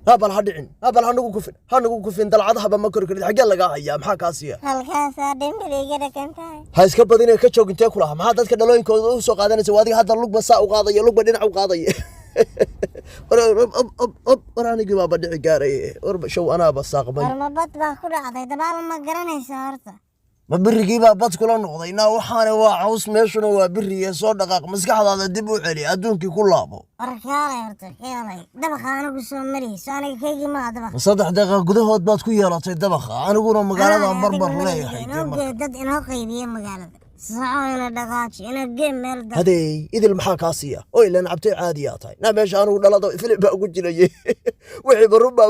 هبل هدعين هبل هنقول كفين دلعضها بمكر كريد حق لقى أيام حكاسية halkaasaa dhimbiga dhagantahay هاي سكب بدينا كتشوق انت كلها ما حد كده لوين كود سوق هذا نسوي هذا اللقبة ساق وقاضية لقبة دينا وقاضية وراني جوا بدي قاري شو أنا بساق بي warmabad baa ku dhacday dabaal ma garanaysa horta ما بري جيبها بس كلنا نقضينا وحنا وعوس ماشون وبري صور دقائق مسكح هذا دبوا علي أدونك كلها أبو warkaalay horta kaalay dabaqa anagu soo marayso aniga kaygii ma dabaqa صدق دقيقة قدهود بات كوي يلا تدبخ أنا أقول مقالة بربر ليه inoo dad inoo qaybiye magaalada saco ina dhaqaaji ina geem meel dad هذه إذا المحاكاة كاسية أو إلا نعبتي عاديات هاي نعم إيش أنا ولا ضوء فيلم بقول جلي وحي بالربع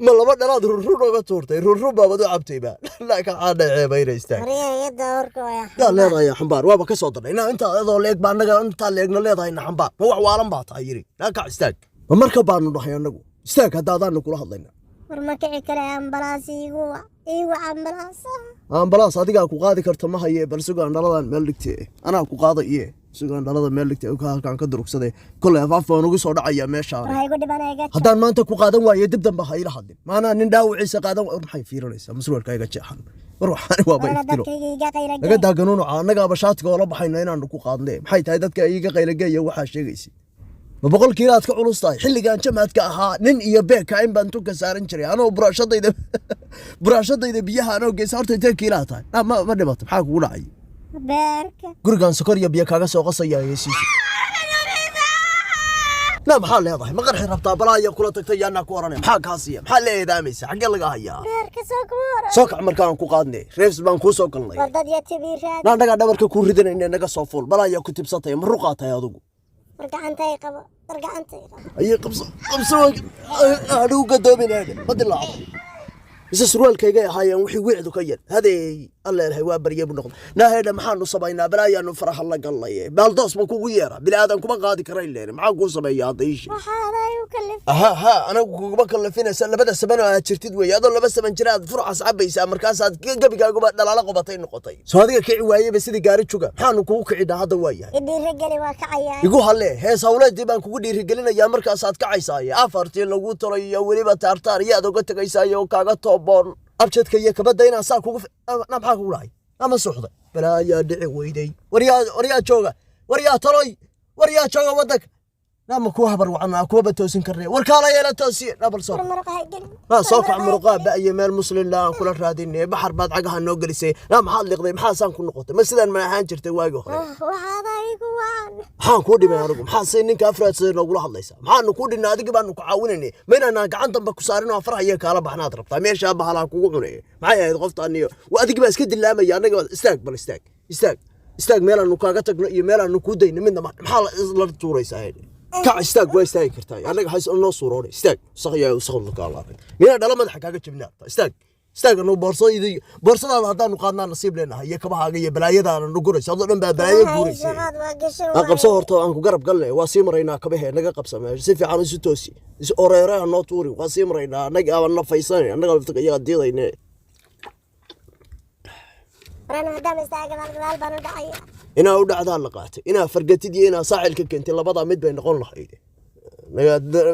ما الله بدنا نادر الربع بتورتي الربع بدو عبتي بقى لا كعادة عيبة يستاهل mariya yada horka waa لا لا يا حمبار وابا كسودر هنا أنت هذا ليك بانك أنت ليك نليض هنا حمبار هو عوالم باط هيري لا كعستاك ومركب بانو نروح ينقو استاك هذا هذا نقول هذا war ma kici kale ambalaas iigu ambalaasa ambalaas adiga ku qaadi karto ma haye bal sugaan dhaladan meel dhigtay ana ku qaaday iyo sugaan dhalada meel dhigtay oo halkaan ka durugsaday kulay afafaan ugu soo dhacaya meesha waxay igu dhibanayga haddaan maanta ku qaadan waayo dib dambe hayla hadin maana nin dhaawiciisa qaadan maxay fiirinaysaa masruulkayga jeexan war waxaan waa baydilo naga daaganuun anaga bashaadka oo la baxayna inaan ku qaadnay maxay tahay dadka iyaga qaylageeya waxa sheegaysi بقول كيرات كعروستاي حلي كان جمعت كأها نن يبيك عين بنتوك سارن شري أنا براشة إذا بيها أنا وجسارت تكيرات هاي ما نبات بحاجة ولا عي beerka قرقان سكر يبيك هذا سوق صيا يسيس لا محل هذا ما قرح ربطة بلا يأكل تكتي أنا كوراني محل كاسية محل إيه داميس حق اللي قاهيا beerka soo kuura سوق عمر كان كوقادني ريفس بانكو سوق الله wardad ya tibiirad لا نقعد دبرك كوردين إن نقص صفول بلا يأكل تبسطي مرقات هيا ضو wargacantay qabo wargacantay qabo أي قبصة أنا قدامي هذا ما أدري لا بس سروال كيجي هاي وحي وعدو كيان هذه الله الهواء بريه بنقطة نا هذا محل صبينا بلا إنه فرح الله قال الله بالدوس ما كوجيرة بلا آدم كم قاعد يكرين لين معه صبي هذا waxaana yukallif ها أنا بكلم فينا سنة بدأ سبنا تشتيد ويا هذا بس من جراد فرح أصعب يسا مركز قبل قالوا بدل على قبطين نقطين سو هذه كي ويا بس دي قاري شوكا حانو كوك عدا هذا ويا idii ragani waa kacayaan يقول هلا هي سولة دي بان كوك دي رجلنا يا مركز كعيسايا أفرتي لو ترى يا ولي بتارتار يا دو قلت كعيسايا وكاغا توبون أبشت كي كبدا هنا ساق كوك نام حاجة ولاي أما صحده بلا يا دعي ويدي وريا شوكا وريا تروي وريا شوكا ودك نعم كوها بروعنا كوها بتوسين كرني وركالا يا لا توسين لا بالصوت marqahay gelin لا صوف عمرقا بأي مال مسلم لا كل رادين بحر بعد عجها نوجلسي لا محل يقضي محل سان كل نقطة مثلا ما هانجر تواجه waxaana igu waan محل كودي ما يرقم محل سين كافرة تصير نقول الله يسا محل نكودي نادي قبل نكعاونني من أنا قعدت بكسارين وفرح يا كلا بحنا ضرب طيب ماشي أبى هلا كوعني معي غلطة أني وأديك بس كده لا ما يعني استاق استاق ميلا نكاجتك ميلا نكودي من محل إصلاً توري سهيل كع استاق ويستاق كرتاي أنا حاسس إنه صوروني استاق صحيح وصغر لك الله مين هذا لما ضحك حاجة جبنا استاق إنه بورصة هذا نقادنا نصيب لنا هي كبها حاجة بلاية ده نقولش هذا لما بلاية قولش أقب صور طبعا كقرب قال لي واسيم رينا كبه نجا قبسة ما سيف عن ستوسي أوريرا ناطوري واسيم رينا نجا ولا فيصاني أنا قلت لك يا دي ذي أنا دام استاجم على البنو دعية هنا ودع ذا اللقات هنا فرقتي دي هنا صاحل كنت اللي بضع مد بين نقول له هيدي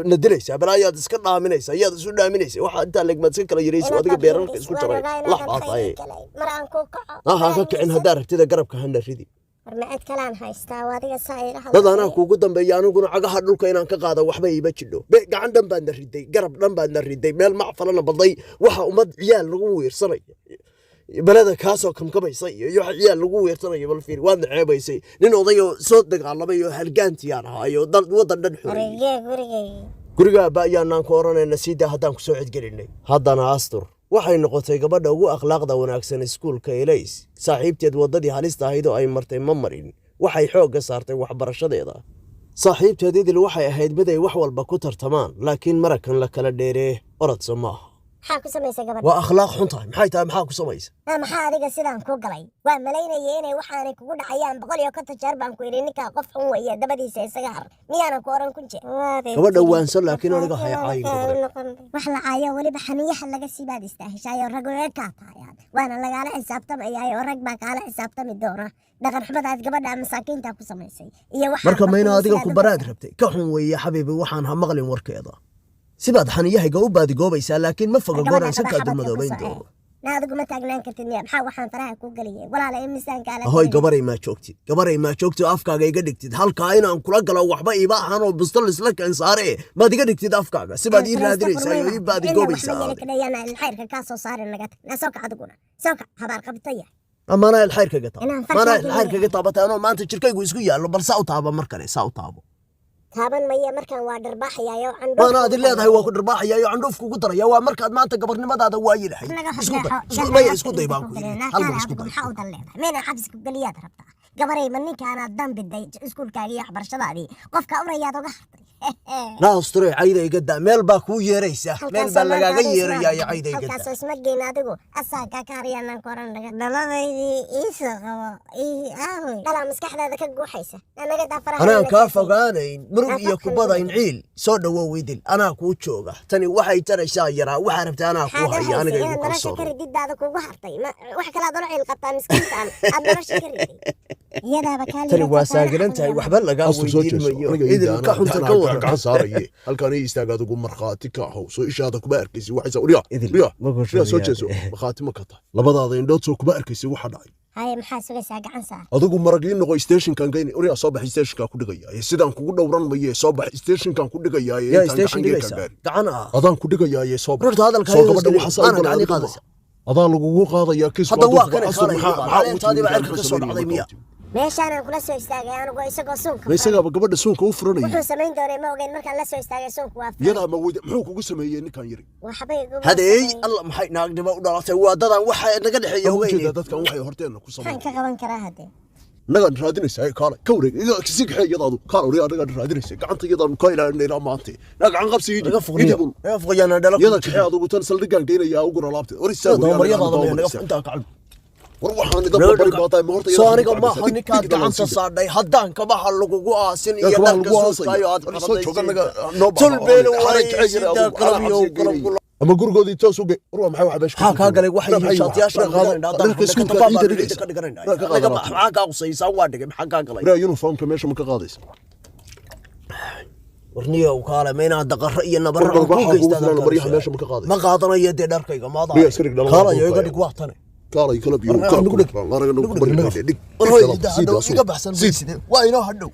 ندريس بلايا تسكرنا منيس يا تسونا منيس واحد أنت اللي ما تسكر يريس وهذا بيرن كسكر ترى لحظة طاي مران كوكا هاك إنها دارك تدا قرب كهنا ريدي marmacad kalaan haystaa waadiga saayira dad anaa kuugu dambeeya aniguna cagaha dhulka inaan ka qaado waxba iiba jidho gacan dhan baan na riday garab dhan baan na riday meel macfalana baday waxa ummad ciyaal lagu weersanaya balada kaasoo kamkabaysa iyo ciyaal lagu weersanaya bal fiir waad ceebaysay nin odayo soo dagaalamay oo halgaantiyaan ahaayo wadan dhan xuriyay guriga baayaan ku oranayna sida haddaan ku soo cidgelinay haddana astur waxay noqotay gabadha ugu akhlaaqda wanaagsan iskuulka Elays saaxiibteed wadadii halista ahayd oo ay martay ma marin waxay xoog saartay waxbarashadeeda saaxiibteedii waxay ahayd mid ay wax walba ku tartamaan laakiin marakan la kala dheeree orod Soomaa maxaa ku sameysay gabadha waa akhlaaq xun tahay maxay tahay maxaa ku sameysay maxaa adiga sidaan ku galay waa malaynayay inay waxaanay kugu dhacayaan 150 jeer baan ku yiri ninka qof xun weeye dabadiisa isaga har miyana ku oran kunje gabadha waansan laakiin aniga hayay wax la caayo waliba xaniyaha laga sibaad istaahishaayo rag way ka taayaan waana lagaala xisaabtamayaa oo rag baa kala xisaabtami doona dhaqan xumadaad gabadha masaakiinta ku sameysay iyo waxa marka mayna adiga ku baraad rabtay ka xun weeye xabiibi waxaan ha maqlin warkeeda sibaad xaniyahayga u baadigoobaysaa laakiin ma foga gooraan sankaa dulmadoobayn doono adigu ma taagnaan kartid miya maxaa waxaan faraha ku geliyay walaala miisaankaala ahoy gabaray maa joogtid afkaaga iga dhigtid halkaa inaan kula galo waxba iiba ahaan oo bustol isla keen saare maad iga dhigtid afkaaga sibaad ii raadinaysaa iyo ii baadigoobaysaa ilxayrka kaa soo saari naga tag naa soo kac adiguna soo kac habaar qabtaya amaanaa ilxayrkaga taabatay anoo maanta jirkaygu isku yaallo bal saa u taaba mar kale saa u taabo taaban maya markaan waa dharbaaxayaayo waana adi leedahay waa ku dharbaaxayaayo candhuuf kugu daraya waa markaad maanta gabarnimadaada waayi lahayd isku day baan ku halba isku day maxaa u dan leedahay meena xabsiga geliyaad rabtaa gabaray ma ninkaanaad dambiday iskuulkaaga iyo waxbarashadaadii qofka urayaad uga hartay naasture cayda iga daa meel baa kuu yeeraysa meel baa lagaaga yeerayaa cayda iga daa halkaasoo isma geyn adigu asaagaa ka haryaanaan ku oran dhaga dhaladaydii iisoo qabo dhalaa maskaxdaada ka guuxaysa naga daafaraha anaan kaa fogaanayn murug iyo kubada inciil soo dhawow idil anaa kuu jooga tani waxay taraysaa yaraa waxaa rabtaa anaa kuu haya aniga igu kalsoon karididdaada kugu hartay wax kalaad ula ciil qabtaa miskiintaan aad nolosha ka riday iyadaaba tani waa saagiran tahay waxba lagaa weydiin mayo idil ka xunta ka wada gacan saaraye halkaan ii istaag adigu markhaati ka ahow soo ishaada kuma arkaysi waxaysa uriya soo jeeso markhaati ma ka tahay labadaada indhood soo kuma arkaysi waxa dhacay haye maxaa sugaysaa gacan saar adigu marag ii noqo stationkan geyni uriya soo baxay stationkan ku dhigayaaye sidaan kugu dhowran maye soo baxay stationkan ku dhigayaaye gacan adaan ku dhigayaaye soo bax horta hadalka soo gabadha waxaa ana gacan qaadaysa adaa lagugu qaadaya kiis hadda waa kana maxaa intaadiba cirka ka soo dhacday miya meeshaanaan kula soo istaagay anigoo isagoo suunka isagaaba gabadha suunka u furanaya wuxuu samayn doonay ma ogeyn markaan la soo istaagay suunka waa yadaa ma weyda muxuu kugu sameeyey ninkan yari hadeey alla maxay naagnimo u dhalatay waa dadan waxa naga dhexeeya ogeyn dadkan waxay horteena ku sameeyeen ka qaban karaa hadee nagaan raadinaysaa kaale ka wareeg iga si kaxee yadaadu kaale uriya anagaan raadinaysaa gacanta yadaanu ka ilaalinayna maanta gacan qabsigii naga foqiyana dhala yada kaxee adugu tan saldhigaan geynayaa ugu ralaabtay orisaa intaa kacab war waxaan idin bari baaday ma horta soo aniga ma ninkaad gacanta saadhay haddaan kabaha lagugu aasin iyo dharka suuskaayo aad tulbeena ama gurigoodii toos u ge war maxay wax beesh ha ka galay waxay shaatiyaasha maxaa kaa qusaysaa waa dhigay maxaa kaa galay raa uniformka meesha ma ka qaadaysa warniyow kaale ma inaad daqarro iyo nabarro ku geystaa ma qaadanayo dee dharkayga maadaa kaalayo iga dhig waa tane kaalay kala biyo iga baxsan waa inoo hadhow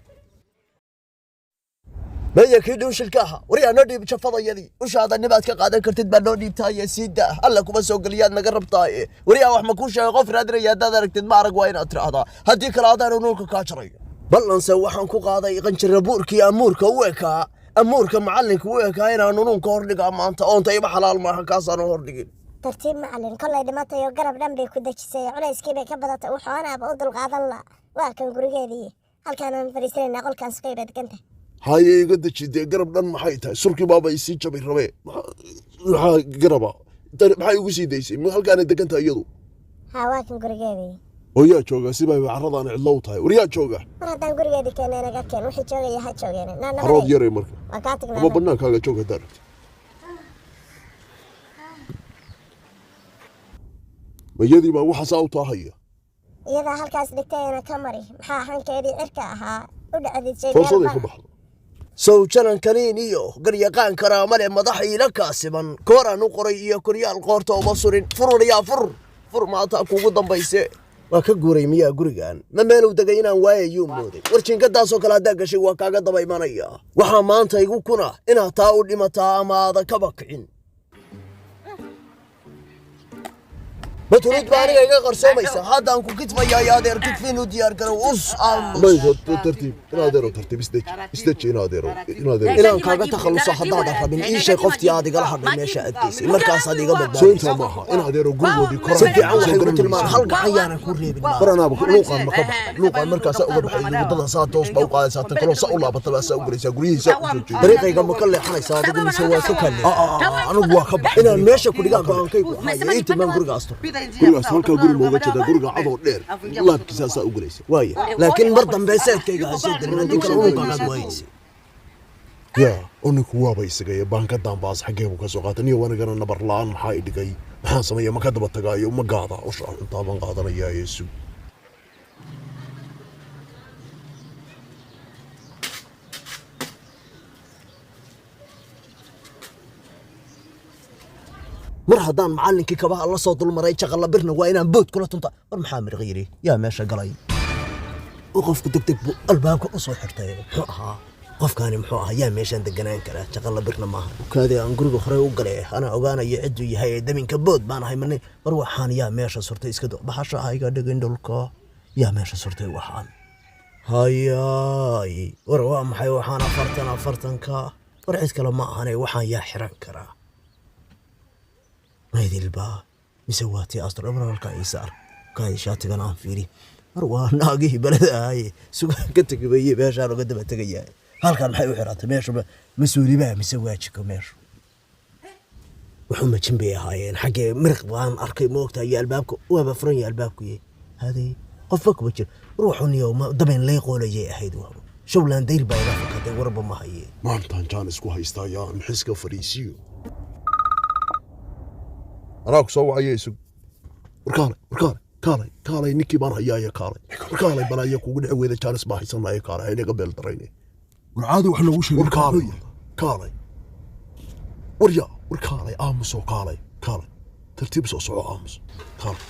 maya kii dhuushilka aha wariyaa noo dhiib jafadayadii ushaada nibaad ka qaadan kartid baa noo dhiibtaaye sii daa alla kuma soo geliyaad naga rabtaaye wariyaa wax ma kuu sheegay qof raadinaya haddaad aragtid ma arag waa inaad tiraahdaa haddii kale adaanu nuulka kaa jarayo ballanse waxaan ku qaaday qanjira buurkii amuurka u ekaa amuurka macallinka u ekaa inaanu nuunka hordhigaa maanta oonta iba xalaal maaha kaasaanu hordhigin tartiib macallin kollay dhimatay oo garab dhan bay ku dejisay culayskii bay ka badatay wuxuunaaba u dulqaadan la waa kan gurigeedii halkaanaan fadhiisanaynaa qolkaas ka yara deganta haye iga dejidee garab dhan maxay tahay surkii baaba isii jabay rabee maxaa garaba maxay igu sii daysay halkaanay degan tahay iyadu haa waa kan gurigeedii oo yaa jooga sibay carradaan cidlo u tahay war yaa jooga mar haddaan gurigeedii keenay naga keen wixii joogaya ha joogeen carrood yaray marka waa kaa tagnaa ama bannaankaaga joog haddaa rabti mayadii baa waxa saa u taahaya iyadaa halkaas dhigtayna ka mari maxaa hankeedii cirka ahaa u dhacdisay forsaday ka baxdo sow janan kaniin iyo garyaqaan karaamale madaxa iila kaasiban kooraan u qoray iyo koryaal qoorta uma surin fururiyaa fur maanta kugu dambayse waa ka guuray miyaa gurigan ma meeluu degay inaan waayayuu mooday warjiinkadaasoo kale haddaa gashay waa kaaga daba imanaya waxaa maanta igu kuna inaad taa u dhimataa ama aadan kaba kicin بتريد باني ايغا قرسوميسا هذا انكو كتفيا يا دير كتفينو ديار كرو اس ما ترتيب انا ديرو ترتيب استج انا ديرو الى كاغا تخلص حدادا ربين اي شيء قفتي ادي قال حد ميشا اديسي markaas adiga badbaado soo inta maaha ina adeero gurgoodii koran si fiican waxay ku tilmaan hal gacan ku reebin qoranaaba luuqan ma ka baxay luuqan markaas uga baxay wadada saa toos baa u qaadaysaa tan kale saa u laabata baa saa u galaysaa gurihiisa u soo jeedo dariiqayga ma ka leexanaysaa adigu mise waa ka kale anigu waa ka baxay inaan meesha ku dhigaan go'aankay ku hayo inta man guriga asto gurigaas halka guri mooga jeeda guriga cadoo dheer laabkiisa saa u galaysaa waaya laakiin mar dambe seedkayga hasoo dalin inta kale uu qaad waayay ya oniku waaba isagay baankadan baas xageebu ka soo qaatay iyo wanagana nabar laan maxaa i dhigay maxaan sameeyay ma ka daba tagaayo ma gaada oo soo inta baan qaadanaya yeesu mar haddaan macallinkii kabaha la soo dulmaray jaqalla birna waa inaan bood kula tunta war maxaa mirqayri yaa meesha galay oo qofku degdeg buu albaabka u soo xirtay muxuu ahaa qofkaani muxuu ahaa yaa meeshaan deganaan karaa jaqalla birna maaha kaadii aan guriga hore u galay ana ogaanayo cidduu yahay daminka bood baan ahay marnay war waxaan yaa meesha surtay iska doo baxasha ayga dhigin dhulka yaa meesha surtay waxaan hayaay war waa maxay waxaan afartanka war cid kale ma ahanay waxaan yaa xiran karaa maydilba mise waatii astronamalka isaar kaadi shaatigan aan fiiri war waa naagihii balada ahaye sugaan ka tegabayey meeshaan uga daba tegayaa halkan maxay u xiratay meesha mas-uulibaa mise waajiko meesha wuxuu majin bay ahaayeen xaggee mirq baan arkay moogta iyo albaabka waaba furan yahay albaabku yahay haday qofba kuma jir war wuxuu niyo dabayn lay qoolayay ahayd waaba showlaan dayr baa iga fakatay warba ma haye maantaan jaan isku haystaa yaa xiska fariisiyo anaa ku soo wacaya isug kaalay ninkii baan hayaaya kaalay balaya kugu dhici weyda jaanis baa haysanaya kaalay haynaga beel darayne war caadi wax noogu sheegay kaalay war kaalay aamuso kaalay tartiib soo soco aamus kaalay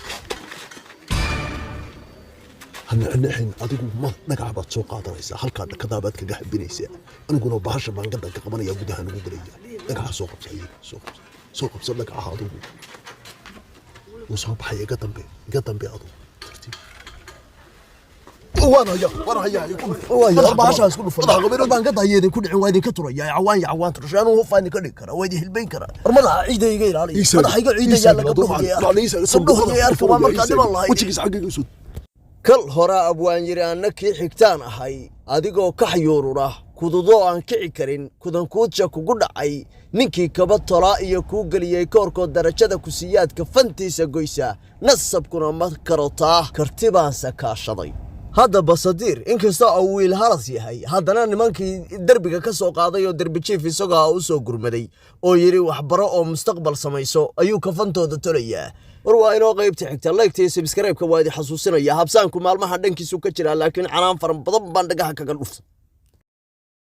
hanixin adigu ma dhagax baad soo qaadanaysaa halkaa dhakadaa baad kaga xabinaysaa aniguna bahasha baan gadanka qabanaya gudaha nagu gelaya dhagaxa soo qabsa dhagaxa adigu وصوب حي قدم بي أضو وانا هيا يكون وايا 14 اسكو فردا غبير بان قد هيدي كل عوادي كتر يا عوان ترشانو هو فاني كدي كرا ويدي هلبين كرا رمضا عيده يغير علي مدح يغ عيده يا لا قبضه يا اركو ما مركا دم الله وجهيس حقيقي يسود كل هراء abwaan yiri annakii xigtaan ahay adigoo ka xayuurura kududoo aan kici karin kudankuudja kugu dhacay ninkii kaba tolaa iyo kuu geliyey koorkood darajada kusiyaadka fantiisa goysa nasabkuna ma karotaa kartibaan sakaashaday hadda basadiir inkastoo uu wiil halas yahay haddana nimankii derbiga ka soo qaaday oo derbi jiif isagoo u soo gurmaday oo yiri waxbaro oo mustaqbal samayso ayuu kafantooda tolayaa war waa inoo qaybta xigta like subscribe-ka waa idin xasuusinaya habsaanku maalmaha dhankiisu ka jira laakiin canaan faran badan baan dhagaha kaga dhufta